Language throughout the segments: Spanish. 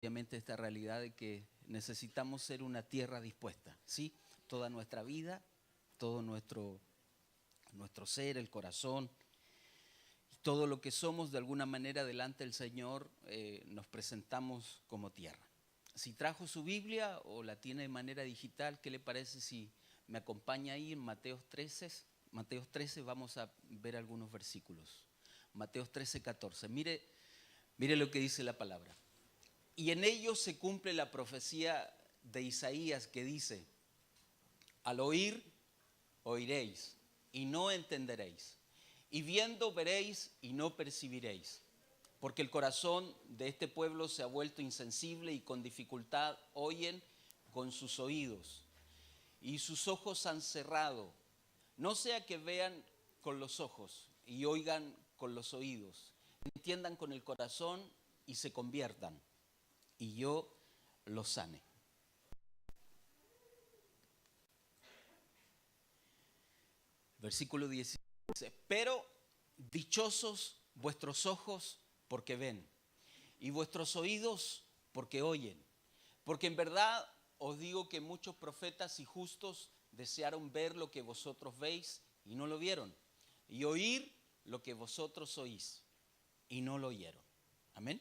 obviamente esta realidad de que necesitamos ser una tierra dispuesta, ¿sí? Toda nuestra vida, todo nuestro ser, el corazón, todo lo que somos de alguna manera delante del Señor, nos presentamos como tierra. Si trajo su Biblia o la tiene de manera digital, ¿qué le parece si me acompaña ahí en Mateos 13? Mateos 13 vamos a ver algunos versículos. Mateos 13, 14. Mire lo que dice la palabra. Y en ellos se cumple la profecía de Isaías que dice: al oír, oiréis y no entenderéis. Y viendo veréis y no percibiréis. Porque el corazón de este pueblo se ha vuelto insensible y con dificultad oyen con sus oídos. Y sus ojos han cerrado. No sea que vean con los ojos y oigan con los oídos, entiendan con el corazón y se conviertan, y yo los sane. Versículo 16. Pero dichosos vuestros ojos porque ven, y vuestros oídos porque oyen. Porque en verdad os digo que muchos profetas y justos desearon ver lo que vosotros veis y no lo vieron, y oír lo que vosotros oís y no lo oyeron. Amén.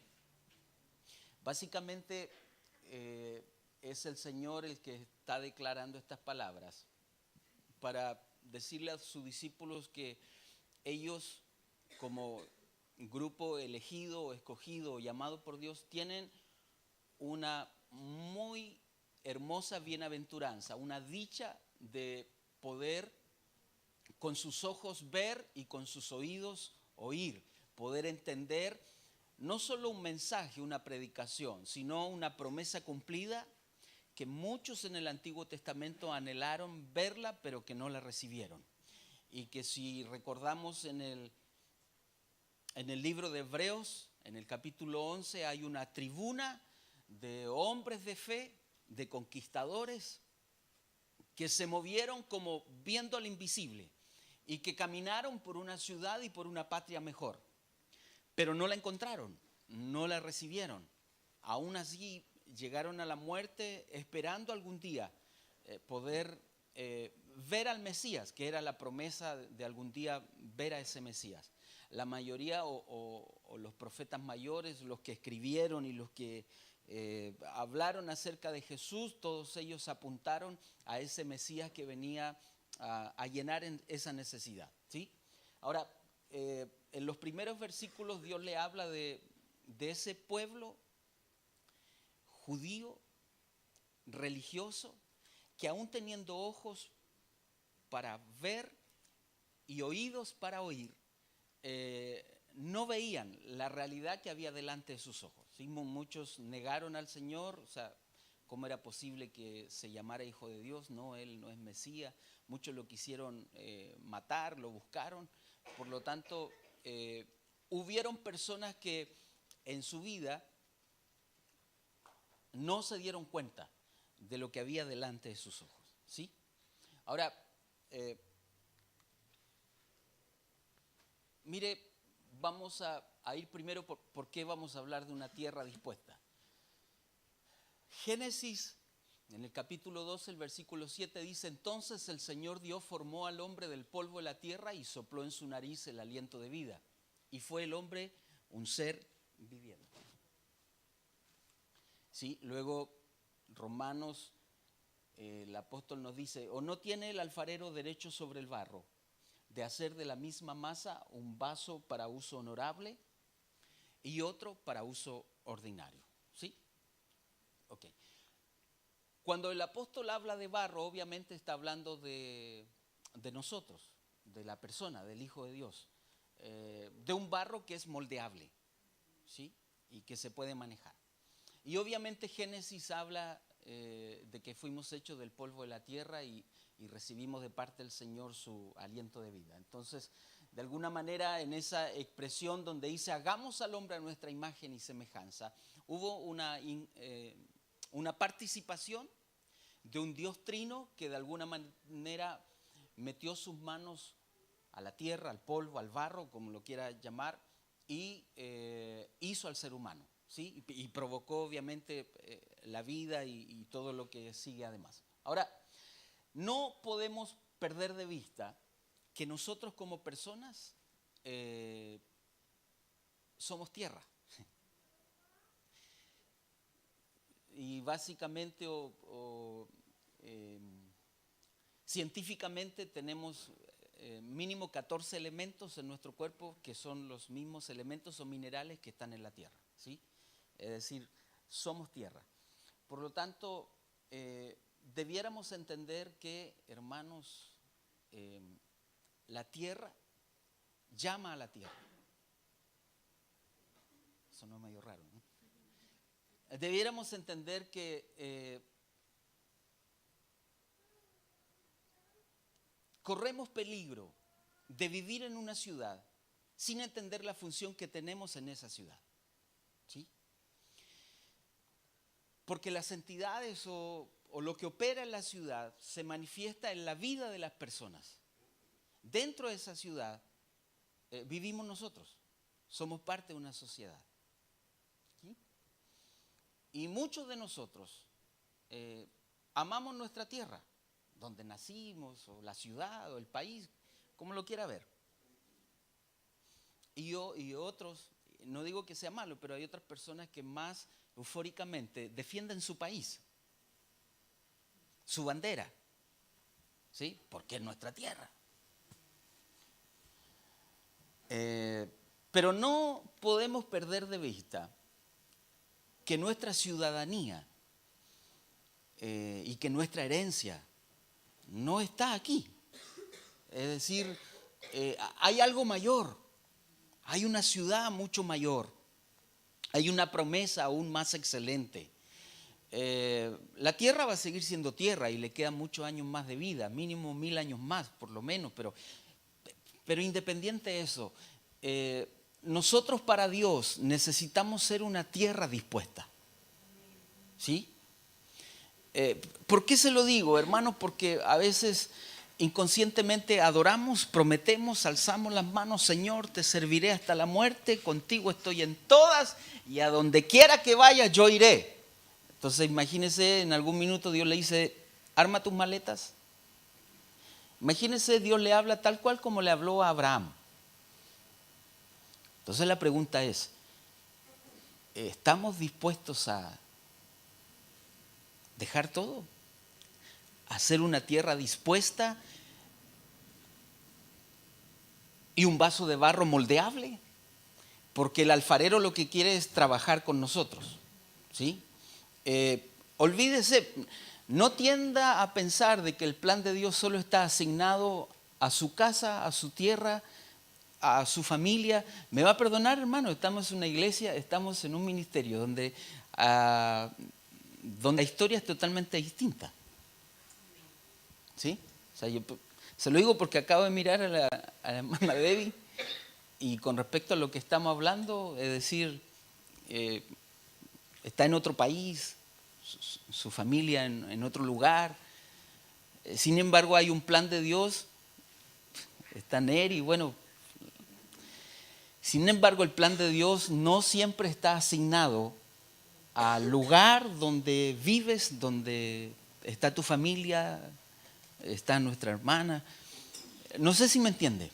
Básicamente es el Señor el que está declarando estas palabras para decirle a sus discípulos que ellos, como grupo elegido, escogido, llamado por Dios, tienen una muy hermosa bienaventuranza, una dicha de poder con sus ojos ver y con sus oídos oír, poder entender no solo un mensaje, una predicación, sino una promesa cumplida que muchos en el Antiguo Testamento anhelaron verla, pero que no la recibieron. Y que si recordamos en el libro de Hebreos, en el capítulo 11, hay una tribuna de hombres de fe, de conquistadores, que se movieron como viendo al invisible y que caminaron por una ciudad y por una patria mejor. Pero no la encontraron, no la recibieron. Aún así llegaron a la muerte esperando algún día poder ver al Mesías, que era la promesa de algún día ver a ese Mesías. La mayoría o los profetas mayores, los que escribieron y los que hablaron acerca de Jesús, todos ellos apuntaron a ese Mesías que venía a llenar esa necesidad, ¿sí? Ahora, en los primeros versículos Dios le habla de ese pueblo judío, religioso, que aún teniendo ojos para ver y oídos para oír, no veían la realidad que había delante de sus ojos. ¿Sí? Muchos negaron al Señor, o sea, ¿cómo era posible que se llamara hijo de Dios? No, Él no es Mesías. Muchos lo quisieron matar, lo buscaron. Por lo tanto, hubieron personas que en su vida no se dieron cuenta de lo que había delante de sus ojos, ¿sí? Ahora, mire, vamos a ir primero por qué vamos a hablar de una tierra dispuesta. Génesis, en el capítulo 12, el versículo 7 dice: entonces el Señor Dios formó al hombre del polvo de la tierra y sopló en su nariz el aliento de vida. Y fue el hombre un ser viviente. ¿Sí? Luego, Romanos, el apóstol nos dice: ¿o no tiene el alfarero derecho sobre el barro de hacer de la misma masa un vaso para uso honorable y otro para uso ordinario? ¿Sí? Ok. Cuando el apóstol habla de barro, obviamente está hablando de nosotros, de la persona, del Hijo de Dios, de un barro que es moldeable, ¿sí? Y que se puede manejar. Y obviamente Génesis habla de que fuimos hechos del polvo de la tierra y recibimos de parte del Señor su aliento de vida. Entonces, de alguna manera, en esa expresión donde dice hagamos al hombre a nuestra imagen y semejanza, hubo una participación de un Dios trino que de alguna manera metió sus manos a la tierra, al polvo, al barro, como lo quiera llamar, y hizo al ser humano. ¿sí? Y provocó obviamente la vida y todo lo que sigue además. Ahora, no podemos perder de vista que nosotros como personas somos tierra. Y básicamente científicamente tenemos mínimo 14 elementos en nuestro cuerpo que son los mismos elementos o minerales que están en la tierra, ¿sí? Es decir, somos tierra. Por lo tanto, debiéramos entender que, hermanos, la tierra llama a la tierra. Eso no es medio raro, ¿no? Debiéramos entender que corremos peligro de vivir en una ciudad sin entender la función que tenemos en esa ciudad, ¿sí? Porque las entidades o lo que opera en la ciudad se manifiesta en la vida de las personas. Dentro de esa ciudad vivimos nosotros, somos parte de una sociedad, ¿sí? Y muchos de nosotros amamos nuestra tierra, donde nacimos, o la ciudad, o el país, como lo quiera ver. Y otros, no digo que sea malo, pero hay otras personas que más eufóricamente defienden su país, su bandera, ¿sí? Porque es nuestra tierra. Pero no podemos perder de vista que nuestra ciudadanía y que nuestra herencia no está aquí. Es decir, hay algo mayor, hay una ciudad mucho mayor, hay una promesa aún más excelente. La tierra va a seguir siendo tierra y le quedan muchos años más de vida, mínimo 1000 años más por lo menos, pero independiente de eso, nosotros para Dios necesitamos ser una tierra dispuesta, ¿sí? ¿Por qué se lo digo, hermanos? Porque a veces inconscientemente adoramos, prometemos, alzamos las manos, Señor, te serviré hasta la muerte, contigo estoy en todas y a donde quiera que vaya yo iré. Entonces imagínese, en algún minuto Dios le dice, arma tus maletas. Imagínese, Dios le habla tal cual como le habló a Abraham. Entonces la pregunta es, ¿estamos dispuestos a dejar todo? ¿A ser una tierra dispuesta y un vaso de barro moldeable? Porque el alfarero lo que quiere es trabajar con nosotros, ¿sí? Olvídese, no tienda a pensar de que el plan de Dios solo está asignado a su casa, a su tierra, a su familia. Me va a perdonar, hermano, estamos en una iglesia, estamos en un ministerio donde la historia es totalmente distinta, ¿sí? O sea, yo se lo digo porque acabo de mirar a la hermana Debbie y con respecto a lo que estamos hablando, es decir, está en otro país, su familia en otro lugar. Sin embargo, hay un plan de Dios, está Neri, bueno. Sin embargo, el plan de Dios no siempre está asignado al lugar donde vives, donde está tu familia, está nuestra hermana. No sé si me entiende.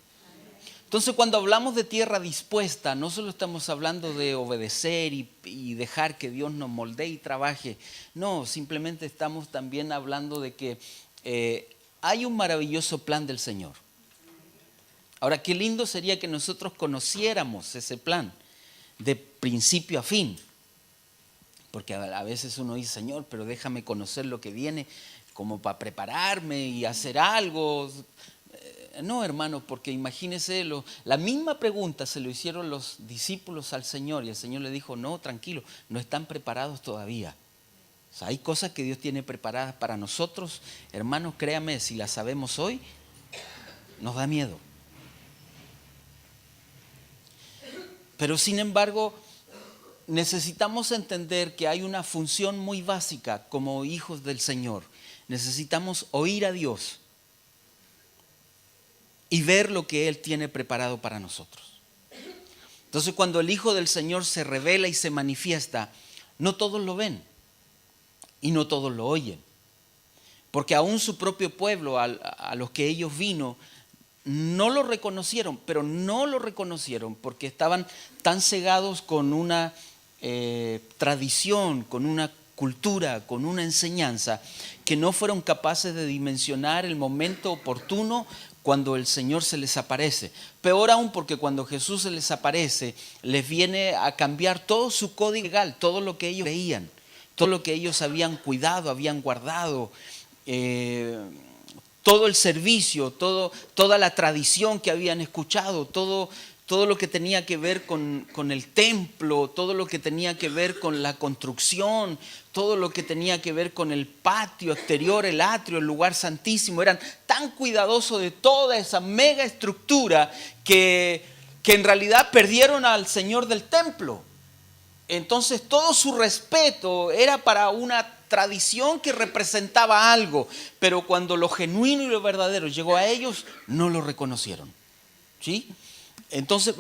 Entonces, cuando hablamos de tierra dispuesta, no solo estamos hablando de obedecer y dejar que Dios nos moldee y trabaje. No, simplemente estamos también hablando de que hay un maravilloso plan del Señor. Ahora, qué lindo sería que nosotros conociéramos ese plan de principio a fin. Porque a veces uno dice, Señor, pero déjame conocer lo que viene como para prepararme y hacer algo. No, hermano, porque imagínese, la misma pregunta se lo hicieron los discípulos al Señor y el Señor le dijo, no, tranquilo, no están preparados todavía. O sea, hay cosas que Dios tiene preparadas para nosotros. Hermanos, créame, si las sabemos hoy, nos da miedo. Pero sin embargo, necesitamos entender que hay una función muy básica como hijos del Señor. Necesitamos oír a Dios y ver lo que Él tiene preparado para nosotros. Entonces cuando el Hijo del Señor se revela y se manifiesta, no todos lo ven y no todos lo oyen. Porque aún su propio pueblo, a los que ellos vino, no lo reconocieron, pero no lo reconocieron porque estaban tan cegados con una tradición, con una cultura, con una enseñanza, que no fueron capaces de dimensionar el momento oportuno cuando el Señor se les aparece. Peor aún, porque cuando Jesús se les aparece, les viene a cambiar todo su código legal, todo lo que ellos creían, todo lo que ellos habían cuidado, habían guardado, todo el servicio, toda la tradición que habían escuchado, todo lo que tenía que ver con el templo, todo lo que tenía que ver con la construcción, todo lo que tenía que ver con el patio exterior, el atrio, el lugar santísimo. Eran tan cuidadosos de toda esa mega estructura que en realidad perdieron al Señor del templo. Entonces todo su respeto era para una tradición que representaba algo, pero cuando lo genuino y lo verdadero llegó a ellos, no lo reconocieron. ¿Sí? Entonces,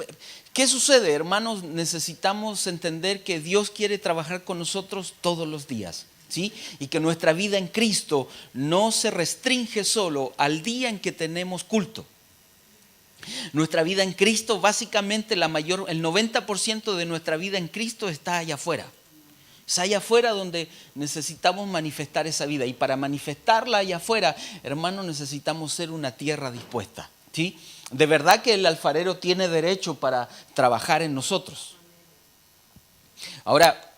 ¿qué sucede, hermanos? Necesitamos entender que Dios quiere trabajar con nosotros todos los días, ¿sí? Y que nuestra vida en Cristo no se restringe solo al día en que tenemos culto. Nuestra vida en Cristo, básicamente el 90% de nuestra vida en Cristo está allá afuera. Es allá afuera donde necesitamos manifestar esa vida. Y para manifestarla allá afuera, hermanos, necesitamos ser una tierra dispuesta, ¿sí? De verdad que el alfarero tiene derecho para trabajar en nosotros. Ahora,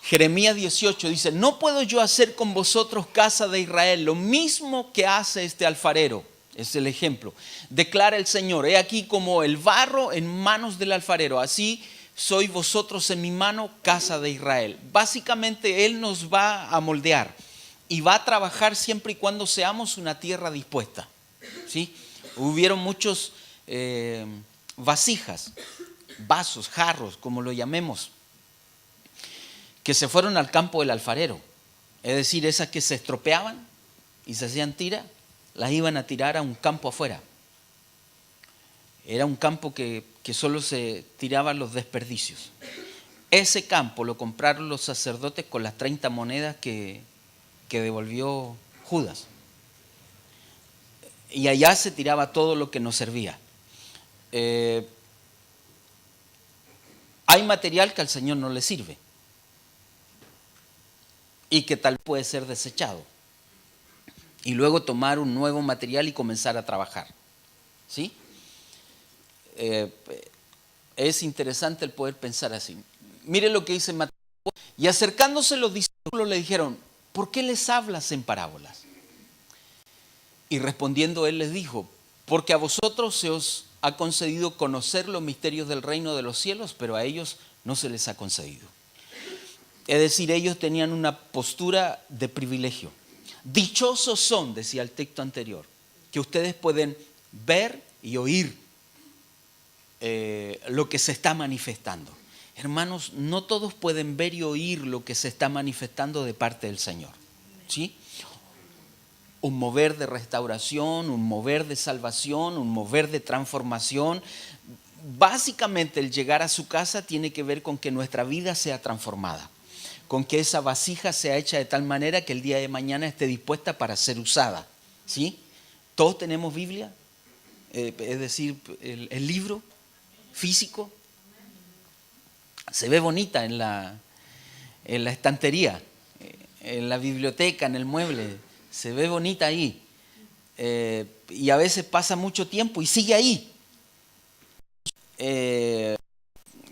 Jeremías 18 dice: no puedo yo hacer con vosotros, casa de Israel, lo mismo que hace este alfarero. Es el ejemplo. Declara el Señor: he aquí como el barro en manos del alfarero, así sois vosotros en mi mano, casa de Israel. Básicamente Él nos va a moldear y va a trabajar siempre y cuando seamos una tierra dispuesta, ¿sí? Hubieron muchos vasijas, vasos, jarros, como lo llamemos, que se fueron al campo del alfarero. Es decir, esas que se estropeaban y se hacían tira, las iban a tirar a un campo afuera. Era un campo que solo se tiraban los desperdicios. Ese campo lo compraron los sacerdotes con las 30 monedas que devolvió Judas. Y allá se tiraba todo lo que nos servía. Hay material que al Señor no le sirve y que tal puede ser desechado. Y luego tomar un nuevo material y comenzar a trabajar, ¿sí? Es interesante el poder pensar así. Mire lo que dice Mateo. Y acercándose los discípulos le dijeron: ¿por qué les hablas en parábolas? Y respondiendo él les dijo: porque a vosotros se os ha concedido conocer los misterios del reino de los cielos, pero a ellos no se les ha concedido. Es decir, ellos tenían una postura de privilegio. Dichosos son, decía el texto anterior, que ustedes pueden ver y oír lo que se está manifestando. Hermanos, no todos pueden ver y oír lo que se está manifestando de parte del Señor, ¿sí? Un mover de restauración, un mover de salvación, un mover de transformación. Básicamente el llegar a su casa tiene que ver con que nuestra vida sea transformada, con que esa vasija sea hecha de tal manera que el día de mañana esté dispuesta para ser usada, ¿sí? Todos tenemos Biblia, es decir, el libro físico. Se ve bonita en la estantería, en la biblioteca, en el mueble. Se ve bonita ahí. Y a veces pasa mucho tiempo y sigue ahí.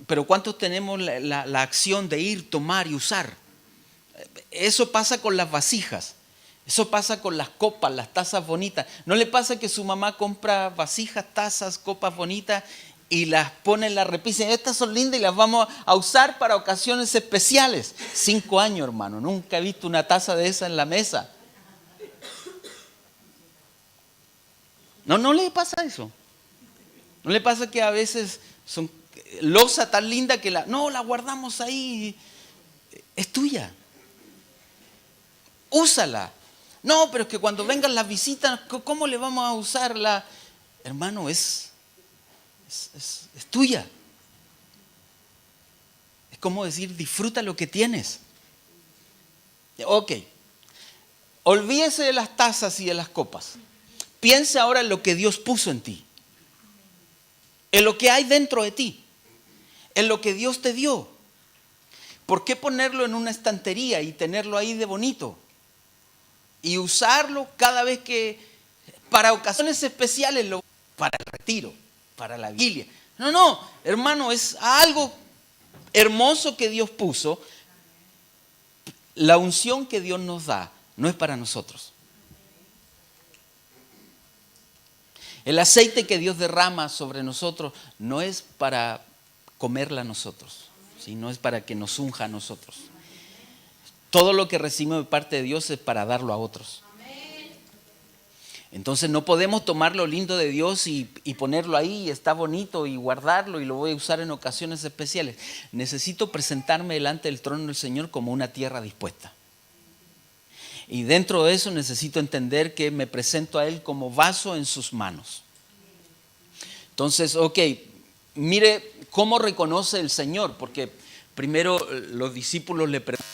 Pero ¿cuántos tenemos la acción de ir, tomar y usar? Eso pasa con las vasijas. Eso pasa con las copas, las tazas bonitas. ¿No le pasa que su mamá compra vasijas, tazas, copas bonitas y las pone en la repisa? Estas son lindas y las vamos a usar para ocasiones especiales. 5 años, hermano. Nunca he visto una taza de esa en la mesa. ¿No le pasa eso? ¿No le pasa que a veces son loza tan linda que la guardamos ahí? Es tuya. Úsala. No, pero es que cuando vengan las visitas, ¿cómo le vamos a usarla? Hermano, es tuya. ¿cómo decir? Disfruta lo que tienes. Ok. Olvídese de las tazas y de las copas. Piense ahora en lo que Dios puso en ti. En lo que hay dentro de ti. En lo que Dios te dio. ¿Por qué ponerlo en una estantería y tenerlo ahí de bonito? Y usarlo cada vez que, para ocasiones especiales, para el retiro, para la vigilia. No, hermano, es algo hermoso que Dios puso. La unción que Dios nos da no es para nosotros. El aceite que Dios derrama sobre nosotros no es para comerla a nosotros, ¿sí? No es para que nos unja a nosotros. Todo lo que recibimos de parte de Dios es para darlo a otros. Entonces no podemos tomar lo lindo de Dios y ponerlo ahí, y está bonito, y guardarlo, y lo voy a usar en ocasiones especiales. Necesito presentarme delante del trono del Señor como una tierra dispuesta. Y dentro de eso necesito entender que me presento a Él como vaso en sus manos. Entonces, ok, mire cómo reconoce el Señor, porque primero los discípulos le preguntan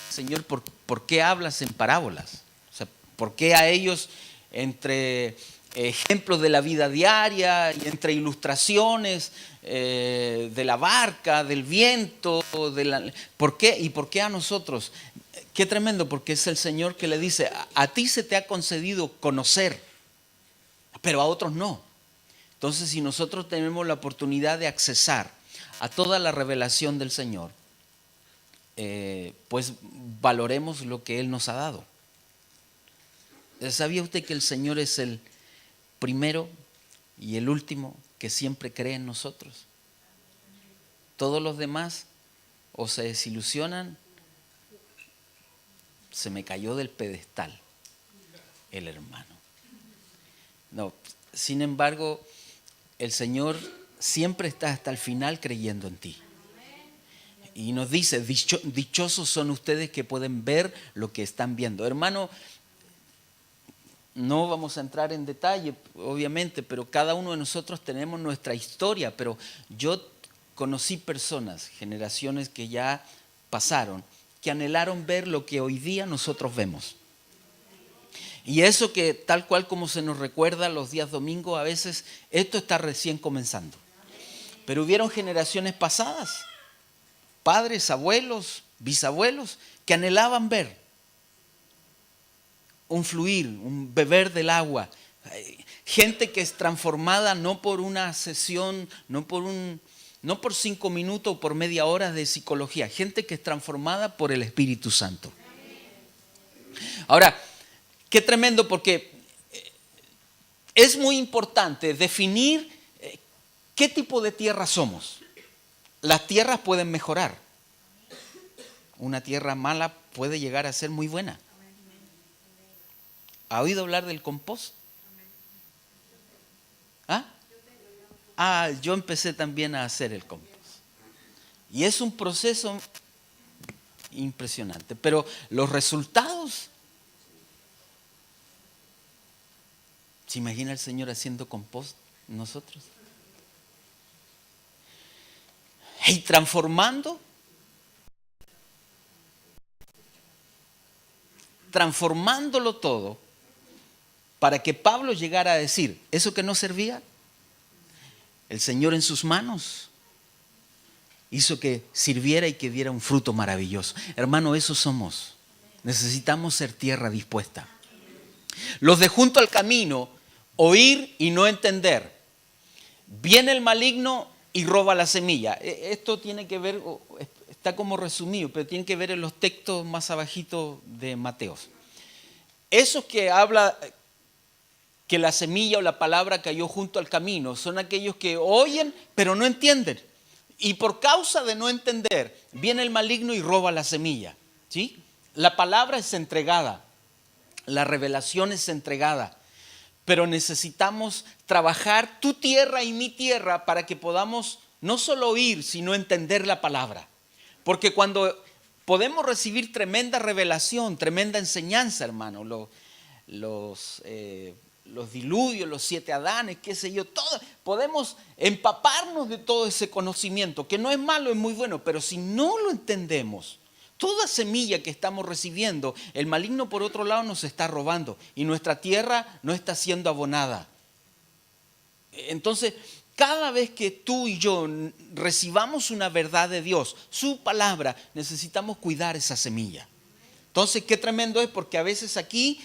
al Señor, ¿por qué hablas en parábolas? O sea, ¿por qué a ellos, entre ejemplos de la vida diaria y entre ilustraciones de la barca, del viento, ¿por qué? ¿Y por qué a nosotros? Qué tremendo, porque es el Señor que le dice, a ti se te ha concedido conocer, pero a otros no. Entonces, si nosotros tenemos la oportunidad de accesar a toda la revelación del Señor, pues valoremos lo que Él nos ha dado. ¿Sabía usted que el Señor es el primero y el último que siempre cree en nosotros? Todos los demás o se desilusionan. Se me cayó del pedestal el hermano. No, sin embargo, el Señor siempre está hasta el final creyendo en ti. Y nos dice, dichosos son ustedes que pueden ver lo que están viendo. Hermano, no vamos a entrar en detalle, obviamente, pero cada uno de nosotros tenemos nuestra historia. Pero yo conocí personas, generaciones que ya pasaron, que anhelaron ver lo que hoy día nosotros vemos. Y eso que tal cual como se nos recuerda los días domingos, a veces esto está recién comenzando. Pero hubieron generaciones pasadas, padres, abuelos, bisabuelos, que anhelaban ver un fluir, un beber del agua. Gente que es transformada no por una sesión, no por 5 minutos o por media hora de psicología. Gente que es transformada por el Espíritu Santo. Ahora, qué tremendo, porque es muy importante definir qué tipo de tierra somos. Las tierras pueden mejorar. Una tierra mala puede llegar a ser muy buena. ¿Ha oído hablar del compost? Yo empecé también a hacer el compost. Y es un proceso impresionante. Pero los resultados, ¿se imagina el Señor haciendo compost nosotros? Y transformándolo todo, para que Pablo llegara a decir, eso que no servía, el Señor en sus manos hizo que sirviera y que diera un fruto maravilloso. Hermano, eso somos. Necesitamos ser tierra dispuesta. Los de junto al camino, oír y no entender. Viene el maligno y roba la semilla. Esto tiene que ver, está como resumido, pero tiene que ver en los textos más abajitos de Mateo. Esos que habla que la semilla o la palabra cayó junto al camino son aquellos que oyen pero no entienden. Y por causa de no entender, viene el maligno y roba la semilla. ¿Sí? La palabra es entregada, la revelación es entregada, pero necesitamos trabajar tu tierra y mi tierra para que podamos no solo oír, sino entender la palabra. Porque cuando podemos recibir tremenda revelación, tremenda enseñanza, hermano, los los diluvios, los 7 Adanes, qué sé yo, todo. Podemos empaparnos de todo ese conocimiento, que no es malo, es muy bueno, pero si no lo entendemos, toda semilla que estamos recibiendo, el maligno por otro lado nos está robando y nuestra tierra no está siendo abonada. Entonces, cada vez que tú y yo recibamos una verdad de Dios, su palabra, necesitamos cuidar esa semilla. Entonces, qué tremendo es, porque a veces aquí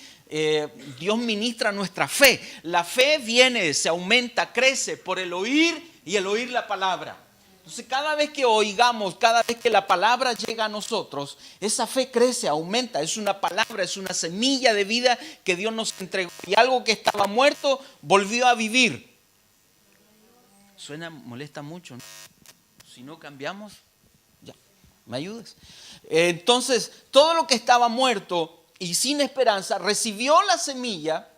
Dios ministra nuestra fe. La fe viene, se aumenta, crece por el oír y el oír la palabra. Entonces, cada vez que oigamos, cada vez que la palabra llega a nosotros, esa fe crece, aumenta. Es una palabra, es una semilla de vida que Dios nos entregó. Y algo que estaba muerto volvió a vivir. Suena, molesta mucho, ¿no? Si no cambiamos, ya, ¿me ayudas? Entonces, todo lo que estaba muerto y sin esperanza recibió la semilla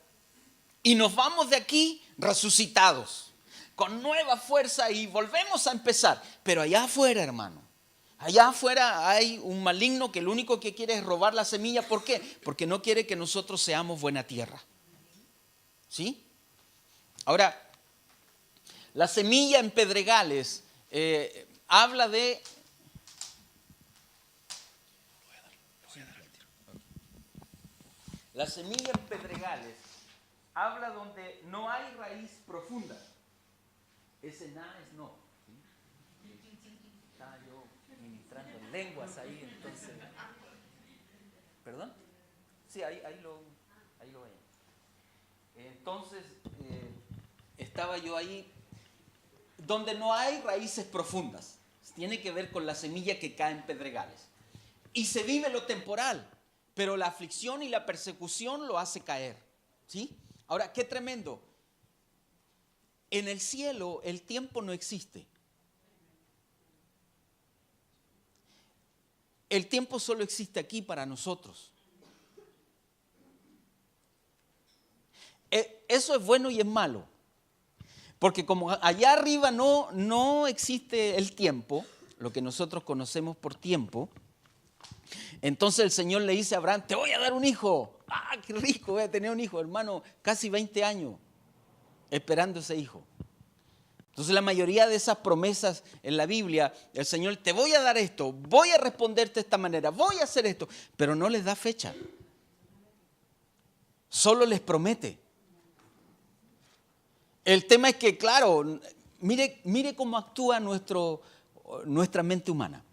y nos vamos de aquí resucitados, con nueva fuerza y volvemos a empezar. Pero allá afuera, hermano, allá afuera hay un maligno que lo único que quiere es robar la semilla. ¿Por qué? Porque no quiere que nosotros seamos buena tierra. ¿Sí? Ahora, la semilla en pedregales habla de... La semilla en pedregales habla donde no hay raíz profunda. Ese nada es no. Estaba yo ministrando lenguas ahí, entonces. ¿Perdón? Sí, ahí lo veía. Entonces, estaba yo ahí donde no hay raíces profundas. Tiene que ver con la semilla que cae en pedregales. Y se vive lo temporal, pero la aflicción y la persecución lo hace caer. ¿Sí? Ahora, qué tremendo. En el cielo el tiempo no existe. El tiempo solo existe aquí para nosotros. Eso es bueno y es malo. Porque como allá arriba no existe el tiempo, lo que nosotros conocemos por tiempo, entonces el Señor le dice a Abraham, te voy a dar un hijo. ¡Ah, qué rico! Voy a tener un hijo, hermano, casi 20 años esperando ese hijo. Entonces la mayoría de esas promesas en la Biblia, el Señor, te voy a dar esto, voy a responderte de esta manera, voy a hacer esto, pero no les da fecha. Solo les promete. El tema es que, claro, mire cómo actúa nuestra mente humana.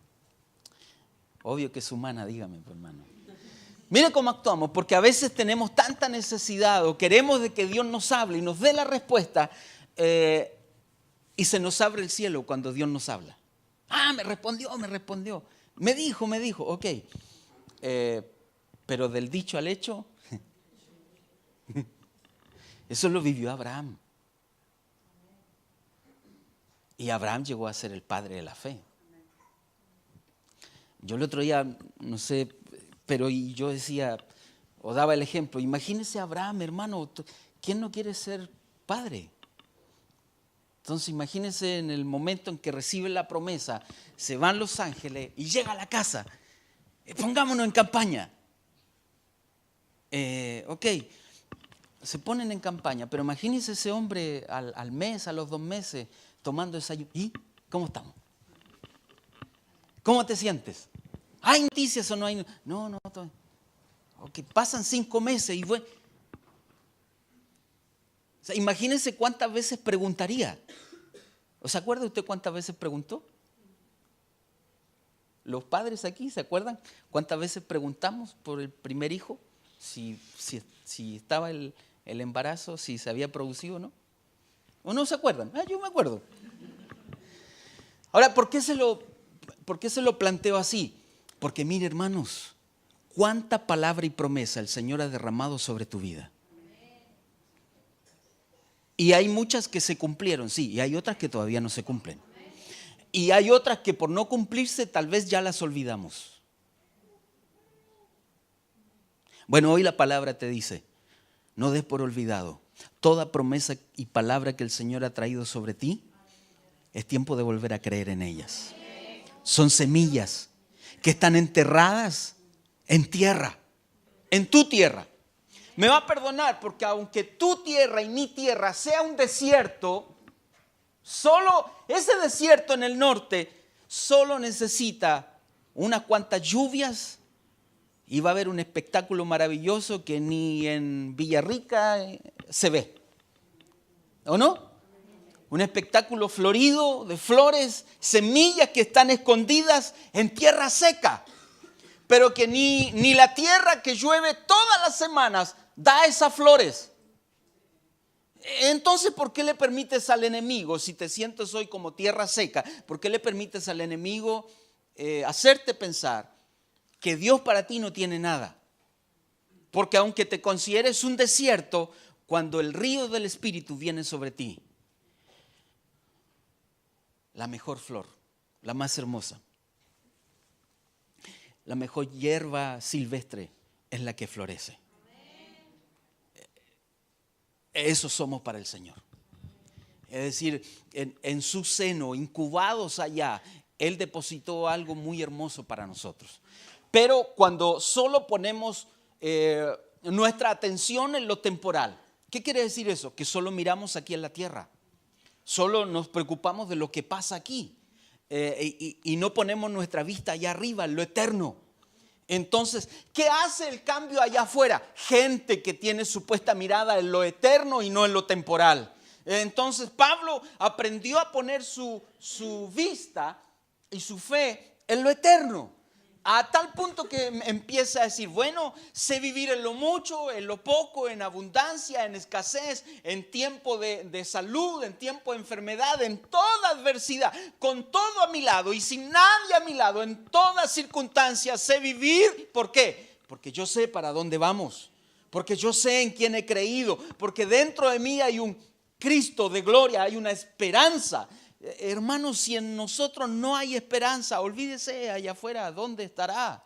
Obvio que es humana, dígame, hermano. Mire cómo actuamos, porque a veces tenemos tanta necesidad o queremos de que Dios nos hable y nos dé la respuesta y se nos abre el cielo cuando Dios nos habla. Ah, me respondió. Me dijo, ok. Pero del dicho al hecho, eso lo vivió Abraham. Y Abraham llegó a ser el padre de la fe. Yo el otro día, no sé, pero yo decía, o daba el ejemplo, imagínese a Abraham, hermano, ¿quién no quiere ser padre? Entonces imagínese en el momento en que recibe la promesa, se van los ángeles y llega a la casa, pongámonos en campaña. Ok, se ponen en campaña, pero imagínese ese hombre al mes, a los 2 meses, tomando desayuno. ¿Y cómo estamos? ¿Cómo te sientes? ¿Hay noticias o no hay? No. Okay, pasan 5 meses y bueno. O sea, imagínense cuántas veces preguntaría. ¿Se acuerda usted cuántas veces preguntó? Los padres aquí, ¿se acuerdan cuántas veces preguntamos por el primer hijo? Si estaba el embarazo, si se había producido o no. ¿O no se acuerdan? Yo me acuerdo. Ahora, ¿por qué se lo planteo así? Porque mire, hermanos, cuánta palabra y promesa el Señor ha derramado sobre tu vida. Y hay muchas que se cumplieron, sí, y hay otras que todavía no se cumplen. Y hay otras que por no cumplirse tal vez ya las olvidamos. Bueno, hoy la palabra te dice, no des por olvidado toda promesa y palabra que el Señor ha traído sobre ti. Es tiempo de volver a creer en ellas. Son semillas que están enterradas en tierra, en tu tierra. Me va a perdonar porque aunque tu tierra y mi tierra sea un desierto, solo ese desierto en el norte solo necesita unas cuantas lluvias y va a haber un espectáculo maravilloso que ni en Villarrica se ve. ¿O no? Un espectáculo florido de flores, semillas que están escondidas en tierra seca, pero que ni la tierra que llueve todas las semanas da esas flores. Entonces, ¿por qué le permites al enemigo, si te sientes hoy como tierra seca, por qué le permites al enemigo hacerte pensar que Dios para ti no tiene nada? Porque aunque te consideres un desierto, cuando el río del Espíritu viene sobre ti, la mejor flor, la más hermosa, la mejor hierba silvestre es la que florece. Eso somos para el Señor. Es decir, en su seno, incubados allá, Él depositó algo muy hermoso para nosotros. Pero cuando solo ponemos nuestra atención en lo temporal, ¿qué quiere decir eso? Que solo miramos aquí en la tierra. Solo nos preocupamos de lo que pasa aquí y no ponemos nuestra vista allá arriba, en lo eterno. Entonces, ¿qué hace el cambio allá afuera? Gente que tiene su puesta mirada en lo eterno y no en lo temporal. Entonces, Pablo aprendió a poner su vista y su fe en lo eterno. A tal punto que empieza a decir, bueno, sé vivir en lo mucho, en lo poco, en abundancia, en escasez, en tiempo de salud, en tiempo de enfermedad, en toda adversidad, con todo a mi lado y sin nadie a mi lado, en todas circunstancias sé vivir. ¿Por qué? Porque yo sé para dónde vamos, porque yo sé en quién he creído, porque dentro de mí hay un Cristo de gloria, hay una esperanza. Hermanos, si en nosotros no hay esperanza, olvídese allá afuera, ¿dónde estará?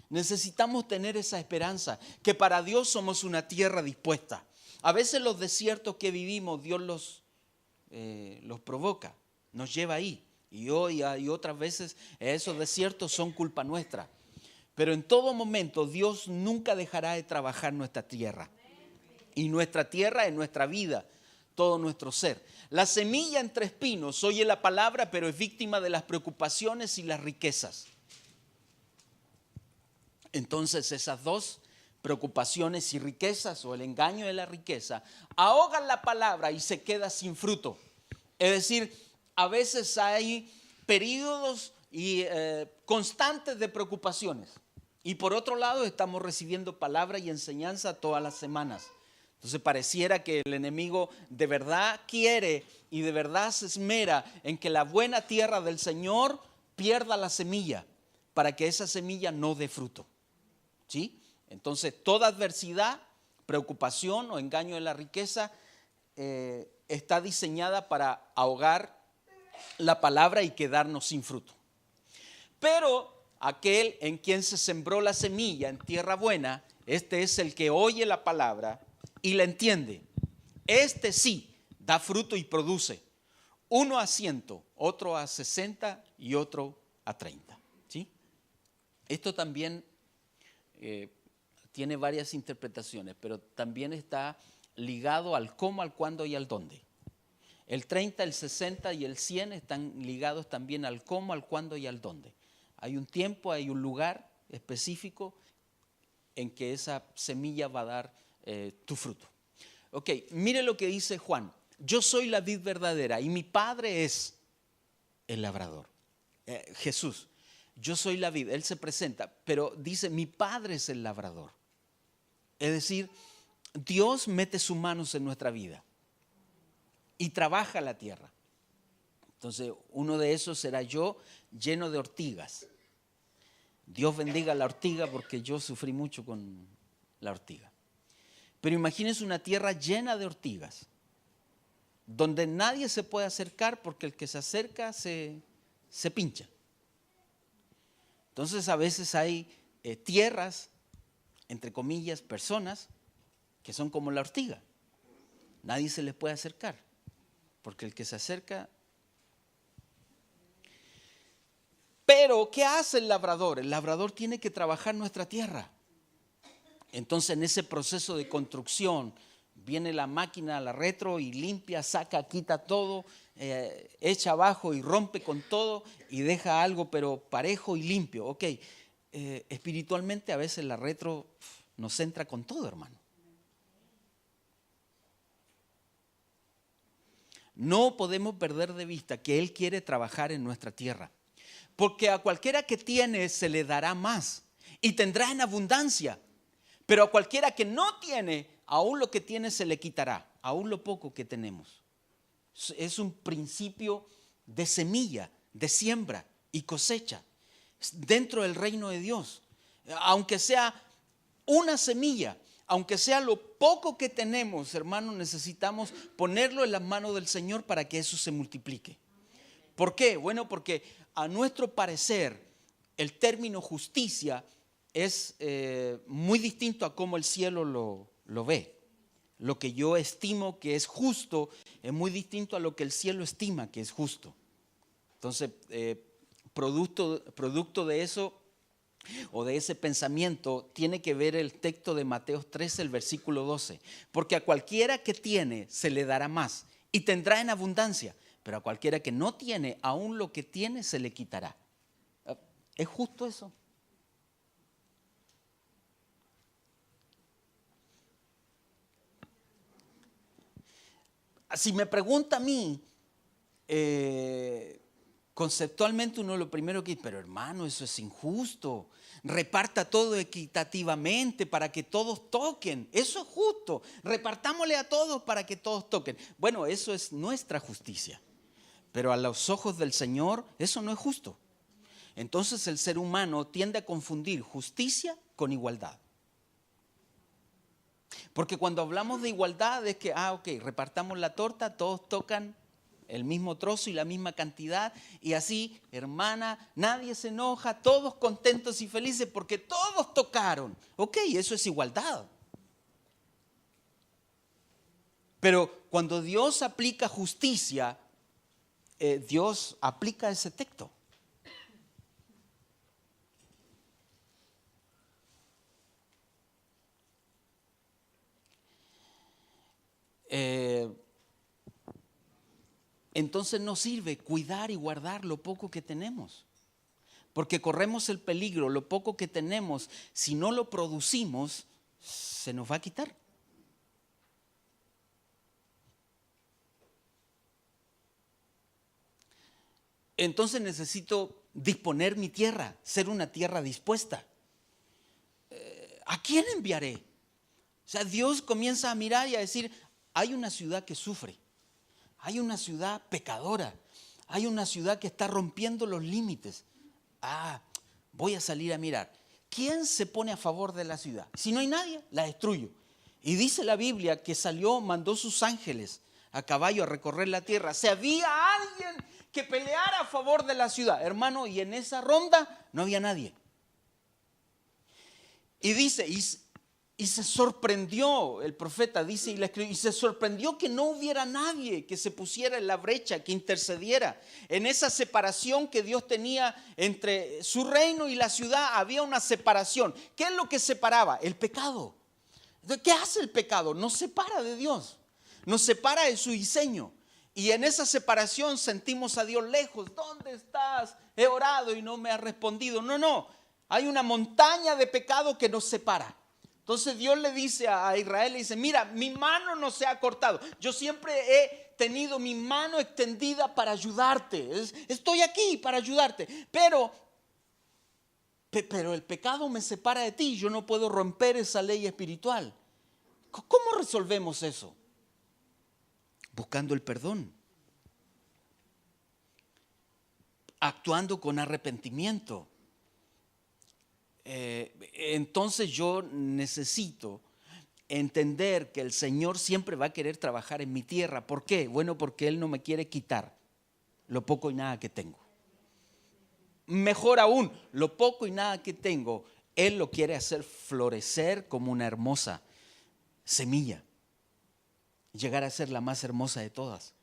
Necesitamos tener esa esperanza, que para Dios somos una tierra dispuesta. A veces los desiertos que vivimos, Dios los provoca, nos lleva ahí. Y hoy hay otras veces esos desiertos son culpa nuestra. Pero en todo momento Dios nunca dejará de trabajar nuestra tierra. Y nuestra tierra es nuestra vida, todo nuestro ser. La semilla entre espinos oye la palabra, pero es víctima de las preocupaciones y las riquezas. Entonces esas dos, preocupaciones y riquezas, o el engaño de la riqueza, ahogan la palabra y se queda sin fruto. Es decir, a veces hay periodos constantes de preocupaciones. Y por otro lado estamos recibiendo palabra y enseñanza todas las semanas. Entonces pareciera que el enemigo de verdad quiere y de verdad se esmera en que la buena tierra del Señor pierda la semilla para que esa semilla no dé fruto. ¿Sí? Entonces toda adversidad, preocupación o engaño de la riqueza está diseñada para ahogar la palabra y quedarnos sin fruto. Pero aquel en quien se sembró la semilla en tierra buena, este es el que oye la palabra y la entiende. Este sí da fruto y produce. Uno a 100, otro a 60 y otro a 30. ¿Sí? Esto también tiene varias interpretaciones, pero también está ligado al cómo, al cuándo y al dónde. El 30, el 60 y el 100 están ligados también al cómo, al cuándo y al dónde. Hay un tiempo, hay un lugar específico en que esa semilla va a dar tu fruto. Ok, mire lo que dice Juan. Yo soy la vid verdadera y mi padre es el labrador. Jesús, yo soy la vid, Él se presenta, pero dice mi padre es el labrador. Es decir, Dios mete sus manos en nuestra vida y trabaja la tierra. Entonces, uno de esos será yo lleno de ortigas. Dios bendiga la ortiga porque yo sufrí mucho con la ortiga. Pero imagínense una tierra llena de ortigas, donde nadie se puede acercar porque el que se acerca se pincha. Entonces a veces hay tierras, entre comillas, personas que son como la ortiga. Nadie se les puede acercar porque el que se acerca. Pero ¿qué hace el labrador? El labrador tiene que trabajar nuestra tierra. Entonces en ese proceso de construcción viene la máquina a la retro y limpia, saca, quita todo, echa abajo y rompe con todo y deja algo pero parejo y limpio. Ok, espiritualmente a veces la retro nos entra con todo, hermano. No podemos perder de vista que Él quiere trabajar en nuestra tierra, porque a cualquiera que tiene se le dará más y tendrá en abundancia, pero a cualquiera que no tiene, aún lo que tiene se le quitará, aún lo poco que tenemos. Es un principio de semilla, de siembra y cosecha dentro del reino de Dios. Aunque sea una semilla, aunque sea lo poco que tenemos, hermano, necesitamos ponerlo en las manos del Señor para que eso se multiplique. ¿Por qué? Bueno, porque a nuestro parecer el término justicia es muy distinto a cómo el cielo lo ve. Lo que yo estimo que es justo es muy distinto a lo que el cielo estima que es justo. Entonces, producto de eso o de ese pensamiento tiene que ver el texto de Mateo 13, el versículo 12. Porque a cualquiera que tiene se le dará más y tendrá en abundancia, pero a cualquiera que no tiene, aún lo que tiene se le quitará. ¿Es justo eso? Si me pregunta a mí, conceptualmente uno lo primero que dice, pero hermano, eso es injusto. Reparta todo equitativamente para que todos toquen. Eso es justo. Repartámosle a todos para que todos toquen. Bueno, eso es nuestra justicia. Pero a los ojos del Señor, eso no es justo. Entonces el ser humano tiende a confundir justicia con igualdad. Porque cuando hablamos de igualdad es que, ok, repartamos la torta, todos tocan el mismo trozo y la misma cantidad y así, hermana, nadie se enoja, todos contentos y felices porque todos tocaron. Ok, eso es igualdad. Pero cuando Dios aplica justicia, Dios aplica ese texto. Entonces nos sirve cuidar y guardar lo poco que tenemos. Porque corremos el peligro, lo poco que tenemos, si no lo producimos, se nos va a quitar. Entonces necesito disponer mi tierra, ser una tierra dispuesta. ¿A quién enviaré? O sea, Dios comienza a mirar y a decir, hay una ciudad que sufre, hay una ciudad pecadora, hay una ciudad que está rompiendo los límites. Voy a salir a mirar. ¿Quién se pone a favor de la ciudad? Si no hay nadie, la destruyo. Y dice la Biblia que salió, mandó sus ángeles a caballo a recorrer la tierra. Si había alguien que peleara a favor de la ciudad, hermano, y en esa ronda no había nadie. Y dice, y se sorprendió el profeta, dice, y se sorprendió que no hubiera nadie que se pusiera en la brecha, que intercediera. En esa separación que Dios tenía entre su reino y la ciudad, había una separación. ¿Qué es lo que separaba? El pecado. ¿Qué hace el pecado? Nos separa de Dios, nos separa de su diseño. Y en esa separación sentimos a Dios lejos. ¿Dónde estás? He orado y no me has respondido. No, hay una montaña de pecado que nos separa. Entonces Dios le dice a Israel, le dice, mira, mi mano no se ha cortado. Yo siempre he tenido mi mano extendida para ayudarte. Estoy aquí para ayudarte. Pero el pecado me separa de ti. Yo no puedo romper esa ley espiritual. ¿Cómo resolvemos eso? Buscando el perdón. Actuando con arrepentimiento. Entonces yo necesito entender que el Señor siempre va a querer trabajar en mi tierra. ¿Por qué? Bueno, porque Él no me quiere quitar lo poco y nada que tengo. Mejor aún, lo poco y nada que tengo, Él lo quiere hacer florecer como una hermosa semilla. Llegar a ser la más hermosa de todas.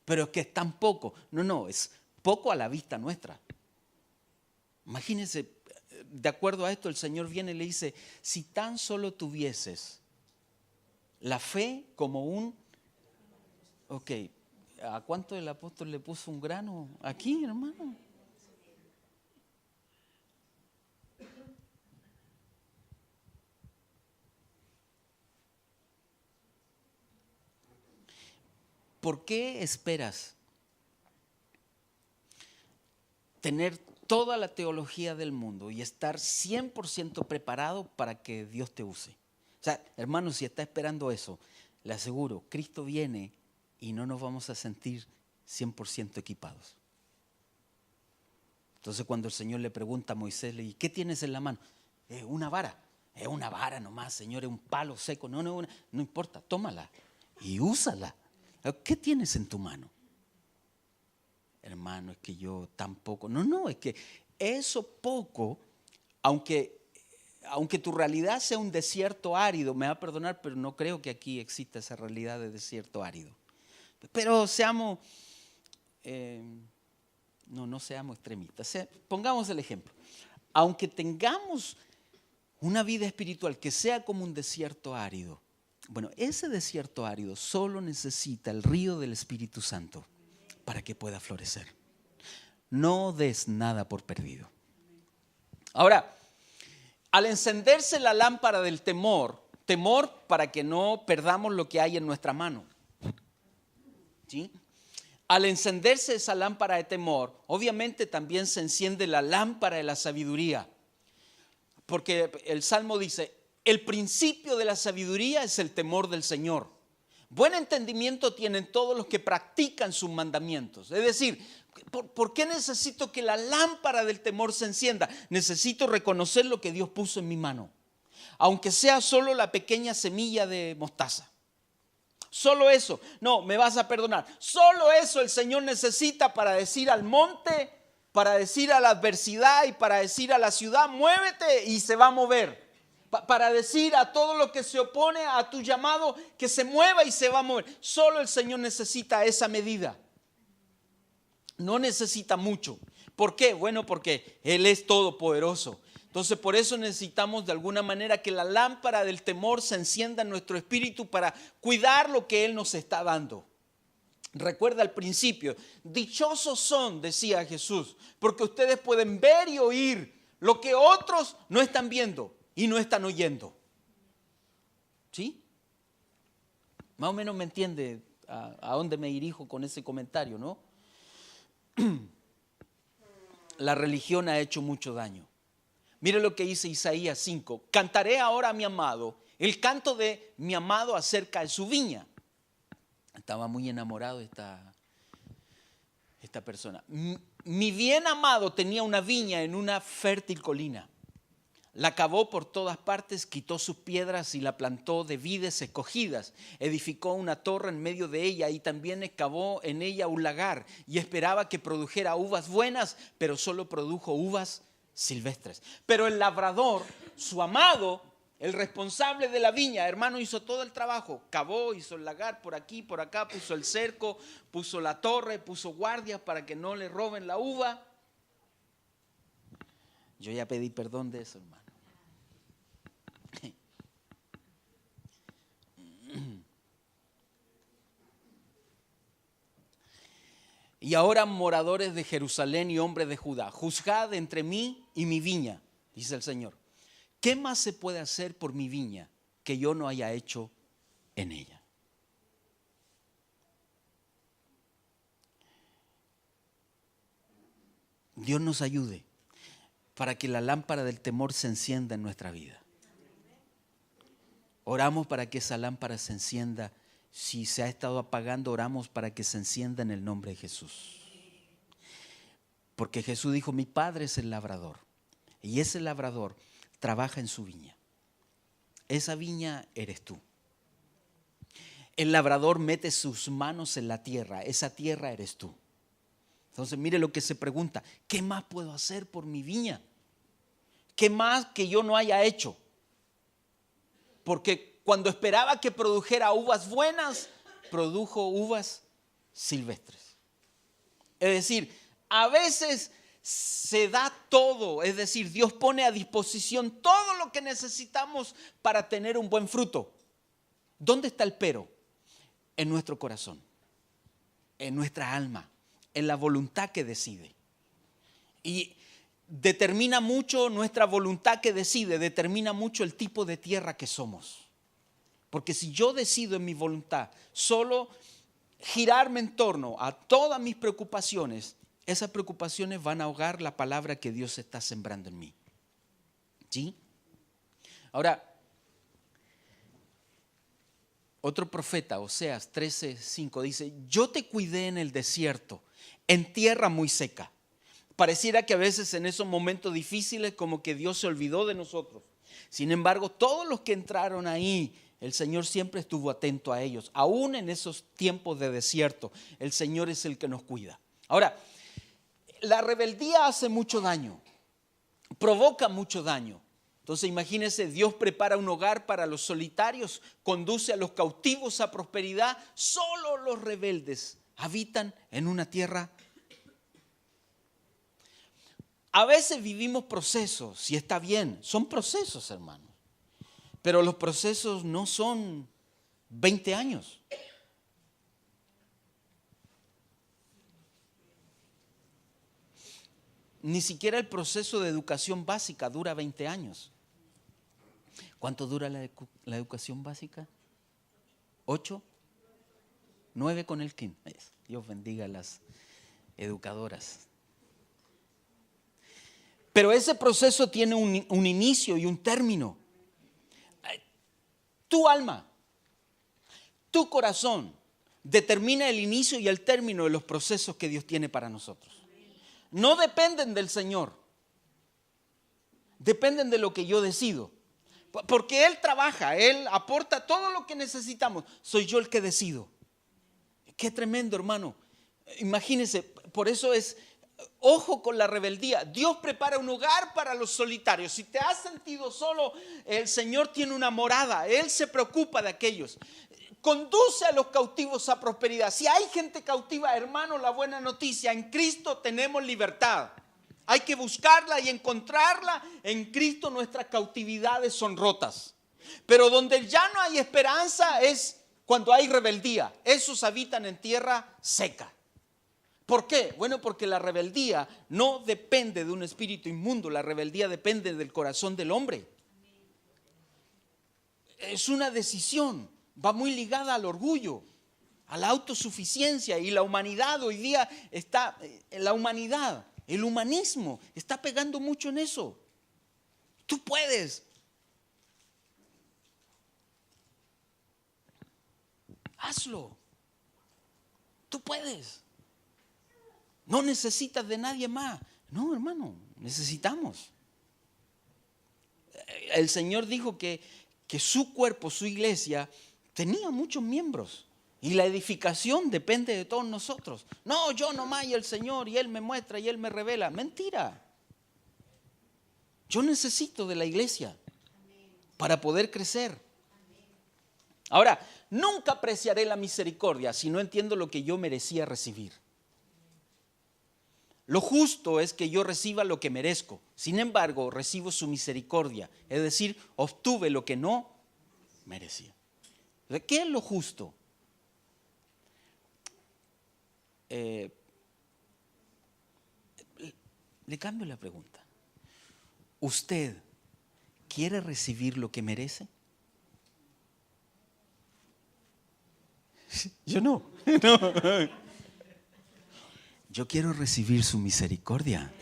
Pero es que es tan poco. No, es poco a la vista nuestra. Imagínense, de acuerdo a esto, el Señor viene y le dice, si tan solo tuvieses la fe como un... Ok, ¿a cuánto el apóstol le puso un grano aquí, hermano? ¿Por qué esperas tener toda la teología del mundo y estar 100% preparado para que Dios te use? O sea, hermano, si está esperando eso, le aseguro, Cristo viene y no nos vamos a sentir 100% equipados. Entonces cuando el Señor le pregunta a Moisés, le dice, ¿qué tienes en la mano? Una vara. Es una vara nomás, Señor, es un palo seco. No importa, tómala y úsala. ¿Qué tienes en tu mano? Hermano, es que yo tampoco. No, es que eso poco, aunque tu realidad sea un desierto árido, me va a perdonar, pero no creo que aquí exista esa realidad de desierto árido. Pero seamos, no seamos extremistas. Pongamos el ejemplo. Aunque tengamos una vida espiritual que sea como un desierto árido, bueno, ese desierto árido solo necesita el río del Espíritu Santo para que pueda florecer. No des nada por perdido. Ahora, al encenderse la lámpara del temor para que no perdamos lo que hay en nuestra mano, ¿sí? Al encenderse esa lámpara de temor, obviamente también se enciende la lámpara de la sabiduría. Porque el Salmo dice, el principio de la sabiduría es el temor del Señor. Buen entendimiento tienen todos los que practican sus mandamientos. Es decir, ¿por qué necesito que la lámpara del temor se encienda? Necesito reconocer lo que Dios puso en mi mano. Aunque sea solo la pequeña semilla de mostaza. Solo eso. No, me vas a perdonar. Solo eso el Señor necesita para decir al monte, para decir a la adversidad y para decir a la ciudad, muévete y se va a mover. Para decir a todo lo que se opone a tu llamado que se mueva y se va a mover. Solo el Señor necesita esa medida. No necesita mucho. ¿Por qué? Bueno, porque Él es todopoderoso. Entonces por eso necesitamos de alguna manera que la lámpara del temor se encienda en nuestro espíritu para cuidar lo que Él nos está dando. Recuerda al principio, dichosos son, decía Jesús, porque ustedes pueden ver y oír lo que otros no están viendo y no están oyendo. ¿Sí? Más o menos me entiende a dónde me dirijo con ese comentario, ¿no? La religión ha hecho mucho daño. Mire lo que dice Isaías 5. Cantaré ahora a mi amado, el canto de mi amado acerca de su viña. Estaba muy enamorado esta persona. Mi bien amado tenía una viña en una fértil colina. La cavó por todas partes, quitó sus piedras y la plantó de vides escogidas. Edificó una torre en medio de ella y también excavó en ella un lagar y esperaba que produjera uvas buenas, pero solo produjo uvas silvestres. Pero el labrador, su amado, el responsable de la viña, hermano, hizo todo el trabajo. Cavó, hizo el lagar por aquí, por acá, puso el cerco, puso la torre, puso guardias para que no le roben la uva. Yo ya pedí perdón de eso, hermano. Y ahora, moradores de Jerusalén y hombres de Judá, juzgad entre mí y mi viña, dice el Señor. ¿Qué más se puede hacer por mi viña que yo no haya hecho en ella? Dios nos ayude para que la lámpara del temor se encienda en nuestra vida. Oramos para que esa lámpara se encienda. Si se ha estado apagando, oramos para que se encienda en el nombre de Jesús. Porque Jesús dijo, mi Padre es el labrador. Y ese labrador trabaja en su viña. Esa viña eres tú. El labrador mete sus manos en la tierra. Esa tierra eres tú. Entonces mire lo que se pregunta. ¿Qué más puedo hacer por mi viña? ¿Qué más que yo no haya hecho? Porque cuando esperaba que produjera uvas buenas, produjo uvas silvestres. Es decir, a veces se da todo, es decir, Dios pone a disposición todo lo que necesitamos para tener un buen fruto. ¿Dónde está el pero? En nuestro corazón, en nuestra alma, en la voluntad que decide. Y determina mucho nuestra voluntad que decide, determina mucho el tipo de tierra que somos. Porque si yo decido en mi voluntad solo girarme en torno a todas mis preocupaciones, esas preocupaciones van a ahogar la palabra que Dios está sembrando en mí. ¿Sí? Ahora, otro profeta, Oseas 13:5, dice: yo te cuidé en el desierto, en tierra muy seca. Pareciera que a veces en esos momentos difíciles como que Dios se olvidó de nosotros. Sin embargo, todos los que entraron ahí, el Señor siempre estuvo atento a ellos. Aún en esos tiempos de desierto, el Señor es el que nos cuida. Ahora, la rebeldía hace mucho daño, provoca mucho daño. Entonces imagínense, Dios prepara un hogar para los solitarios, conduce a los cautivos a prosperidad. Solo los rebeldes habitan en una tierra. A veces vivimos procesos, y está bien, son procesos, hermanos. Pero los procesos no son 20 años. Ni siquiera el proceso de educación básica dura 20 años. ¿Cuánto dura la educación básica? ¿8? 9 con el kin. Dios bendiga a las educadoras. Pero ese proceso tiene un inicio y un término. Tu alma, tu corazón determina el inicio y el término de los procesos que Dios tiene para nosotros. No dependen del Señor, dependen de lo que yo decido. Porque Él trabaja, Él aporta todo lo que necesitamos. Soy yo el que decido. Qué tremendo, hermano. Imagínense, por eso es, ojo con la rebeldía. Dios prepara un hogar para los solitarios. Si te has sentido solo, el Señor tiene una morada. Él se preocupa de aquellos. Conduce a los cautivos a prosperidad. Si hay gente cautiva, hermano, la buena noticia: en Cristo tenemos libertad. Hay que buscarla y encontrarla. En Cristo nuestras cautividades son rotas. Pero donde ya no hay esperanza es cuando hay rebeldía. Esos habitan en tierra seca. ¿Por qué? Bueno, porque la rebeldía no depende de un espíritu inmundo. La rebeldía depende del corazón del hombre. Es una decisión. Va muy ligada al orgullo, a la autosuficiencia. Y la humanidad hoy día está, la humanidad, el humanismo está pegando mucho en eso. Tú puedes. Hazlo. Tú puedes. No necesitas de nadie más. No, hermano, necesitamos. El Señor dijo que su cuerpo, su iglesia, tenía muchos miembros. Y la edificación depende de todos nosotros. No, yo nomás y el Señor, y Él me muestra y Él me revela. Mentira. Yo necesito de la iglesia para poder crecer. Ahora, nunca apreciaré la misericordia si no entiendo lo que yo merecía recibir. Lo justo es que yo reciba lo que merezco. Sin embargo, recibo su misericordia. Es decir, obtuve lo que no merecía. ¿Qué es lo justo? Le cambio la pregunta. ¿Usted quiere recibir lo que merece? Yo no. Yo quiero recibir su misericordia.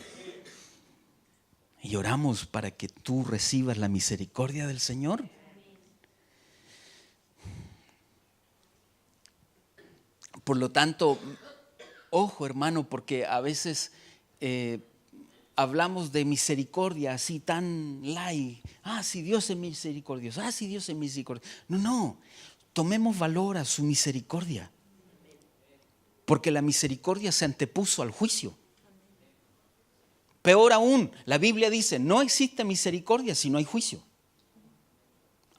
Y oramos para que tú recibas la misericordia del Señor. Por lo tanto, ojo, hermano, porque a veces hablamos de misericordia así tan light. Si Dios es misericordioso. Si Dios es misericordioso. No. Tomemos valor a su misericordia. Porque la misericordia se antepuso al juicio. Peor aún, la Biblia dice: no existe misericordia si no hay juicio.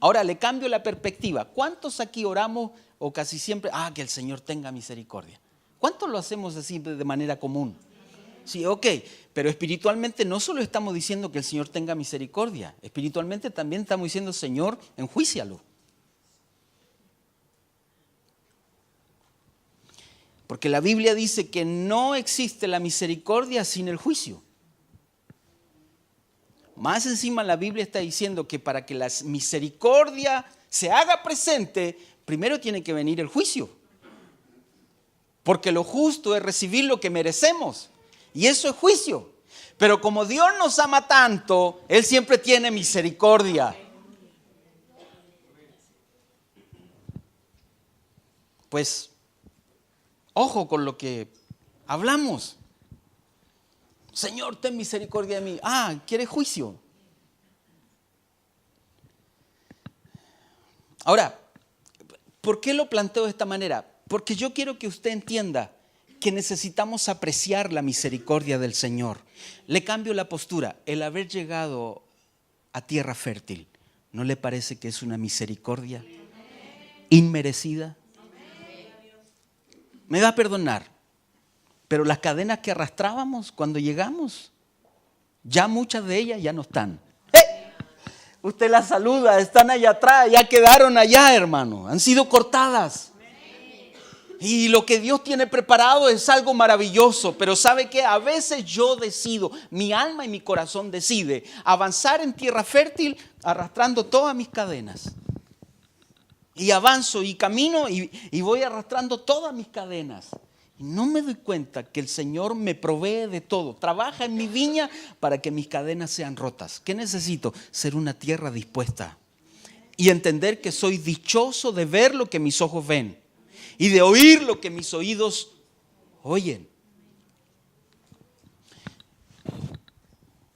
Ahora le cambio la perspectiva. ¿Cuántos aquí oramos o casi siempre, que el Señor tenga misericordia? ¿Cuántos lo hacemos así de manera común? Sí, ok, pero espiritualmente no solo estamos diciendo que el Señor tenga misericordia, espiritualmente también estamos diciendo, Señor, enjuícialo. Porque la Biblia dice que no existe la misericordia sin el juicio. Más encima la Biblia está diciendo que para que la misericordia se haga presente, primero tiene que venir el juicio. Porque lo justo es recibir lo que merecemos. Y eso es juicio. Pero como Dios nos ama tanto, Él siempre tiene misericordia. Pues, ojo con lo que hablamos. Señor, ten misericordia de mí. ¿Quieres juicio? Ahora, ¿por qué lo planteo de esta manera? Porque yo quiero que usted entienda que necesitamos apreciar la misericordia del Señor. Le cambio la postura. El haber llegado a tierra fértil, ¿no le parece que es una misericordia inmerecida? Me va a perdonar, pero las cadenas que arrastrábamos cuando llegamos, ya muchas de ellas ya no están. Usted las saluda, están allá atrás, ya quedaron allá, hermano, han sido cortadas. Y lo que Dios tiene preparado es algo maravilloso, pero ¿sabe qué? A veces yo decido, mi alma y mi corazón decide avanzar en tierra fértil arrastrando todas mis cadenas. Y avanzo y camino y voy arrastrando todas mis cadenas. Y no me doy cuenta que el Señor me provee de todo. Trabaja en mi viña para que mis cadenas sean rotas. ¿Qué necesito? Ser una tierra dispuesta. Y entender que soy dichoso de ver lo que mis ojos ven. Y de oír lo que mis oídos oyen.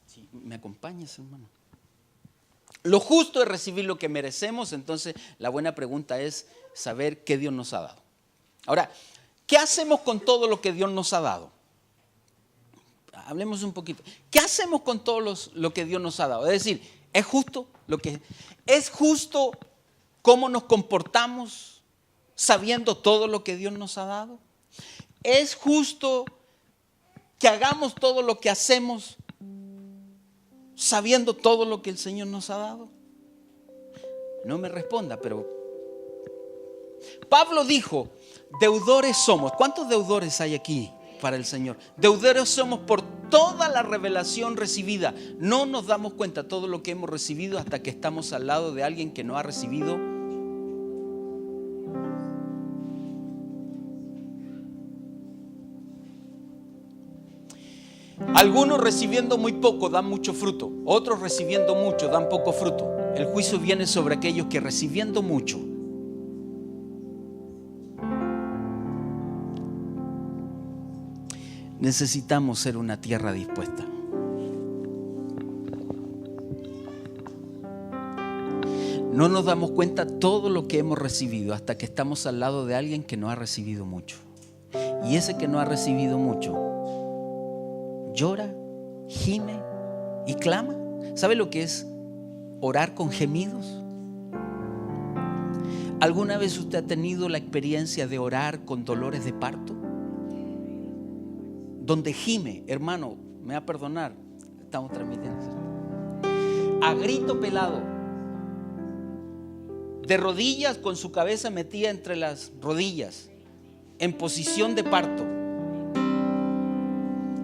Sí, ¿me acompañas, hermano? Lo justo es recibir lo que merecemos. Entonces la buena pregunta es saber qué Dios nos ha dado. Ahora, ¿qué hacemos con todo lo que Dios nos ha dado? Hablemos un poquito. ¿Qué hacemos con todo lo que Dios nos ha dado? Es decir, ¿es justo cómo nos comportamos sabiendo todo lo que Dios nos ha dado? ¿Es justo que hagamos todo lo que hacemos sabiendo todo lo que el Señor nos ha dado? No me responda, pero Pablo dijo, deudores somos. ¿Cuántos deudores hay aquí para el Señor? Deudores somos por toda la revelación recibida. No nos damos cuenta de todo lo que hemos recibido hasta que estamos al lado de alguien que no ha recibido. Algunos recibiendo muy poco dan mucho fruto, otros recibiendo mucho dan poco fruto. El juicio viene sobre aquellos que recibiendo mucho necesitamos ser una tierra dispuesta. No nos damos cuenta todo lo que hemos recibido hasta que estamos al lado de alguien que no ha recibido mucho. Y ese que no ha recibido mucho llora, gime y clama. ¿Sabe lo que es orar con gemidos? ¿Alguna vez usted ha tenido la experiencia de orar con dolores de parto? Donde gime, hermano, me va a perdonar, estamos transmitiendo a grito pelado, de rodillas con su cabeza metida entre las rodillas, en posición de parto,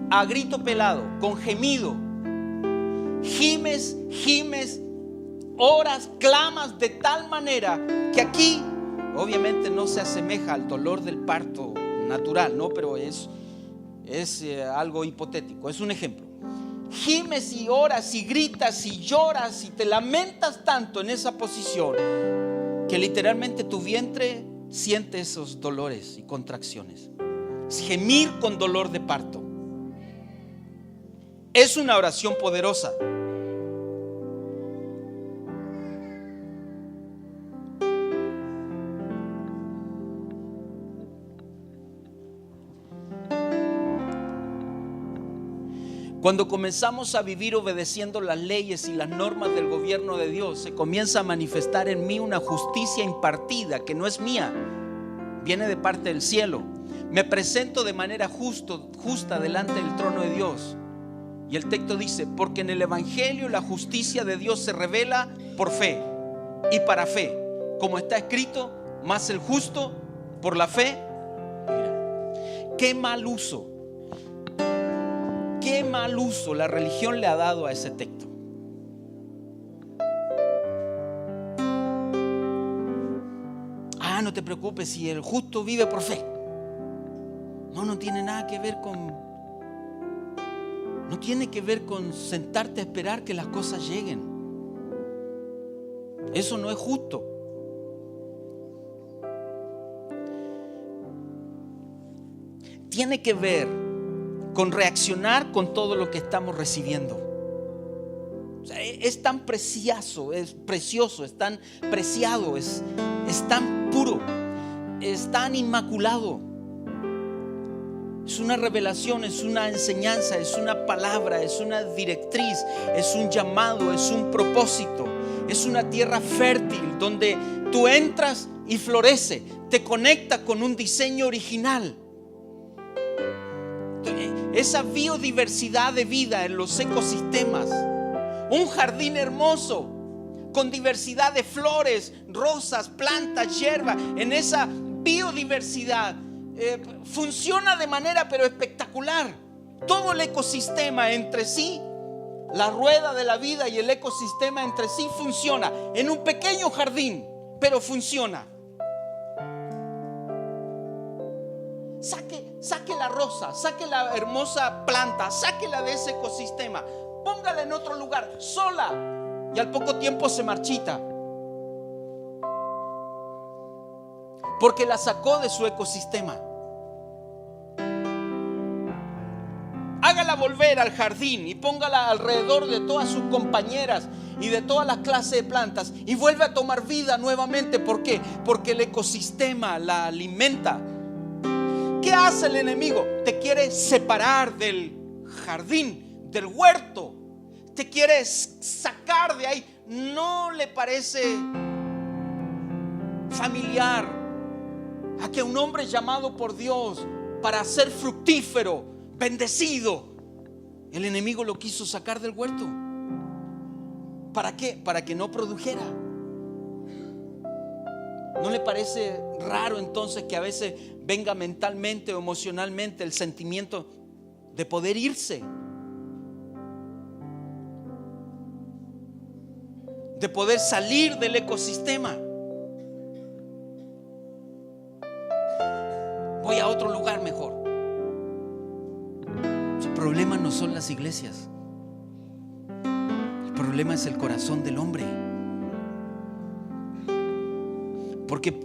a grito pelado, con gemido, gimes, oras, clamas de tal manera que aquí obviamente no se asemeja al dolor del parto natural, ¿no? Pero es algo hipotético, es un ejemplo. Gimes y oras y gritas y lloras y te lamentas tanto en esa posición que literalmente tu vientre siente esos dolores y contracciones. Es gemir con dolor de parto. Es una oración poderosa. Cuando comenzamos a vivir obedeciendo las leyes y las normas del gobierno de Dios, se comienza a manifestar en mí una justicia impartida que no es mía, viene de parte del cielo. me presento de manera justa delante del trono de Dios. Y el texto dice, porque en el evangelio la justicia de Dios se revela por fe y para fe, como está escrito, mas el justo por la fe. Mira, qué mal uso la religión le ha dado a ese texto. No te preocupes, si el justo vive por fe. No tiene nada que ver con, no tiene que ver con sentarte a esperar que las cosas lleguen. Eso no es justo. Tiene que ver con reaccionar con todo lo que estamos recibiendo. O sea, es tan precioso, es tan preciado, es tan puro, es tan inmaculado. Es una revelación, es una enseñanza, es una palabra, es una directriz, es un llamado, es un propósito. Es una tierra fértil donde tú entras y florece, te conecta con un diseño original. Esa biodiversidad de vida en los ecosistemas, un jardín hermoso con diversidad de flores, rosas, plantas, hierba. En esa biodiversidad funciona de manera pero espectacular. Todo el ecosistema entre sí, la rueda de la vida y el ecosistema entre sí funciona en un pequeño jardín, pero funciona. Saque la rosa, saque la hermosa planta, sáquela de ese ecosistema, póngala en otro lugar sola y al poco tiempo se marchita, porque la sacó de su ecosistema. Hágala volver al jardín y póngala alrededor de todas sus compañeras y de todas las clases de plantas y vuelve a tomar vida nuevamente. ¿Por qué? Porque el ecosistema la alimenta. ¿Qué hace el enemigo? Te quiere separar del jardín, del huerto. Te quiere sacar de ahí. ¿No le parece familiar a que un hombre llamado por Dios para ser fructífero, bendecido, el enemigo lo quiso sacar del huerto? ¿Para qué? Para que no produjera. ¿No le parece raro entonces que a veces venga mentalmente o emocionalmente el sentimiento de poder irse? De poder salir del ecosistema. Voy a otro lugar mejor. El problema no son las iglesias. El problema es el corazón del hombre. Porque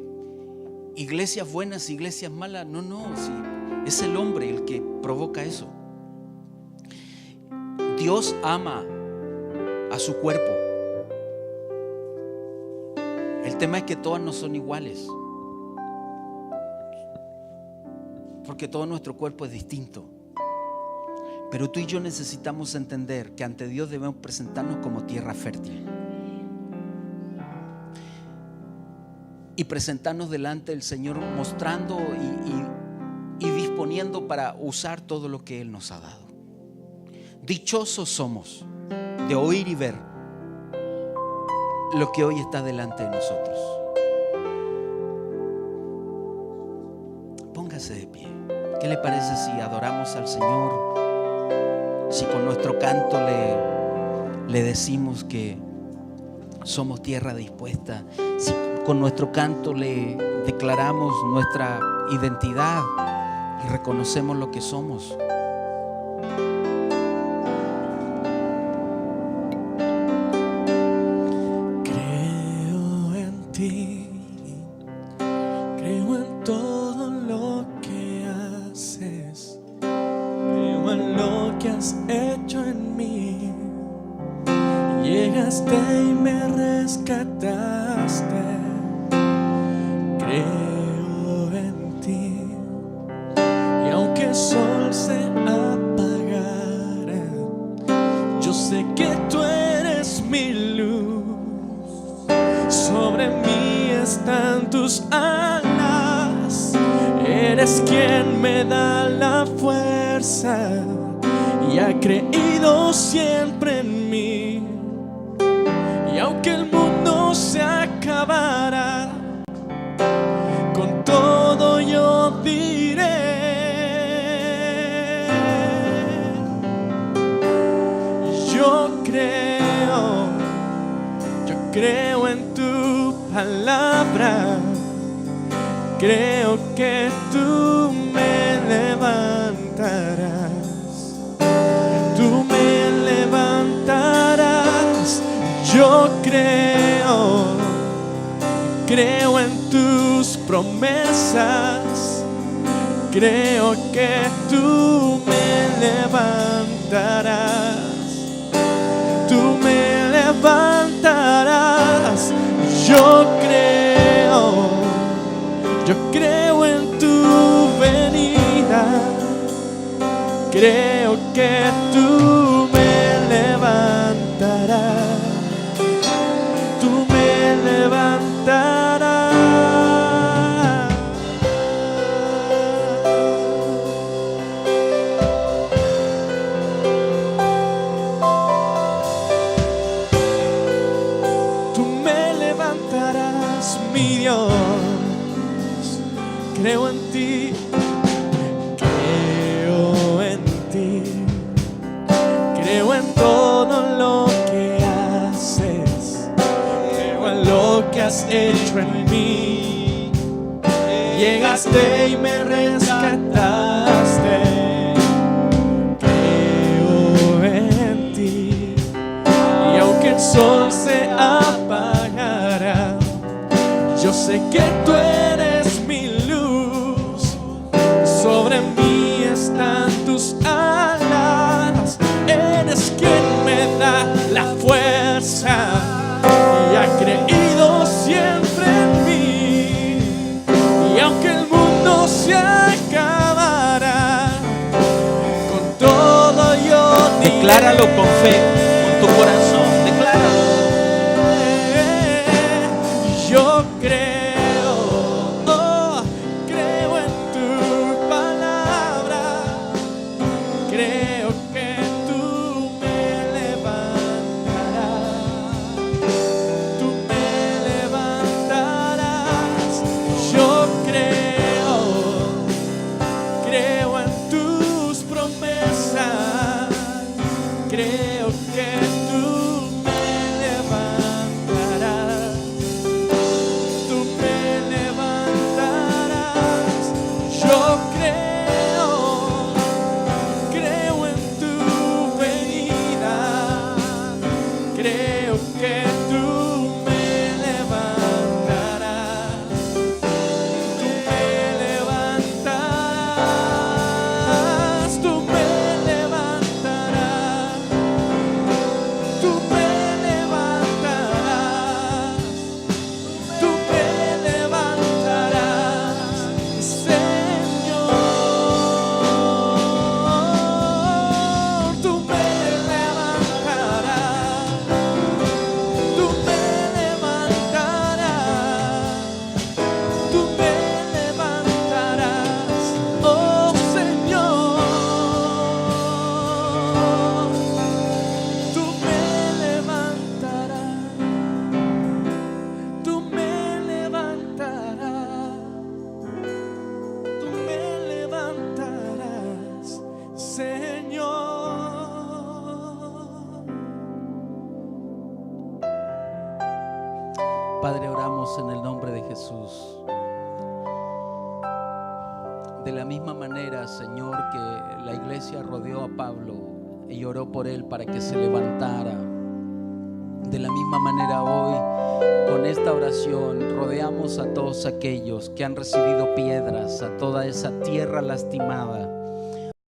iglesias buenas, iglesias malas, no, sí, es el hombre el que provoca eso. Dios ama a su cuerpo. El tema es que todas no son iguales, porque todo nuestro cuerpo es distinto. Pero tú y yo necesitamos entender que ante Dios debemos presentarnos como tierra fértil y presentarnos delante del Señor mostrando y disponiendo para usar todo lo que Él nos ha dado. Dichosos somos de oír y ver lo que hoy está delante de nosotros. Póngase de pie. ¿Qué le parece si adoramos al Señor? Si con nuestro canto le decimos que somos tierra dispuesta. Si con nuestro canto le declaramos nuestra identidad y reconocemos lo que somos. Creo en ti, creo en todo lo que haces, creo en lo que has hecho en mí. Llegaste y me rescataste. Creo en ti, y aunque el sol se apagara, yo sé que tú eres mi luz. Sobre mí están tus alas, eres es quien me da la fuerza y ha creído siempre en mí. Y aunque el mundo se acabara, con todo yo diré: yo creo en tu palabra, creo que tú me levantarás, tú me levantarás. Yo creo en tus promesas, creo que tú me levantarás, tú me levantarás. Yo creo en tu venida, creo que tú me levantarás, tú me levantarás. Tú me levantarás, mi Dios. Creo en ti, creo en ti, creo en todo lo que haces, creo en lo que has hecho en mí. Llegaste y me rescataste, creo en ti. Y aunque el sol se apagara, yo sé que tú eres mi luz. Sobre mí están tus alas, eres quien me da la fuerza y ha creído siempre en mí. Y aunque el mundo se acabara, con todo yo diré: Decláralo con fe, con tu corazón, decláralo. Yo creo en tu palabra, creo que tú me levantarás, tú me levantarás. Yo creo en tus promesas, creo que tú me levantarás, tú me levantarás. Yo creo en tu venida, creo que tú me levantarás, tú me levantarás, tú me levantarás, tú me levantarás, tú me levantarás, Señor. Tú me levantarás, tú me levantarás, tú me levantarás, oh Señor. Tú me levantarás, tú me levantarás, tú me levantarás, Señor. Padre, oramos en el nombre de Jesús. De la misma manera, Señor, que la iglesia rodeó a Pablo y oró por él para que se levantara, de la misma manera hoy, con esta oración, rodeamos a todos aquellos que han recibido piedras, a toda esa tierra lastimada,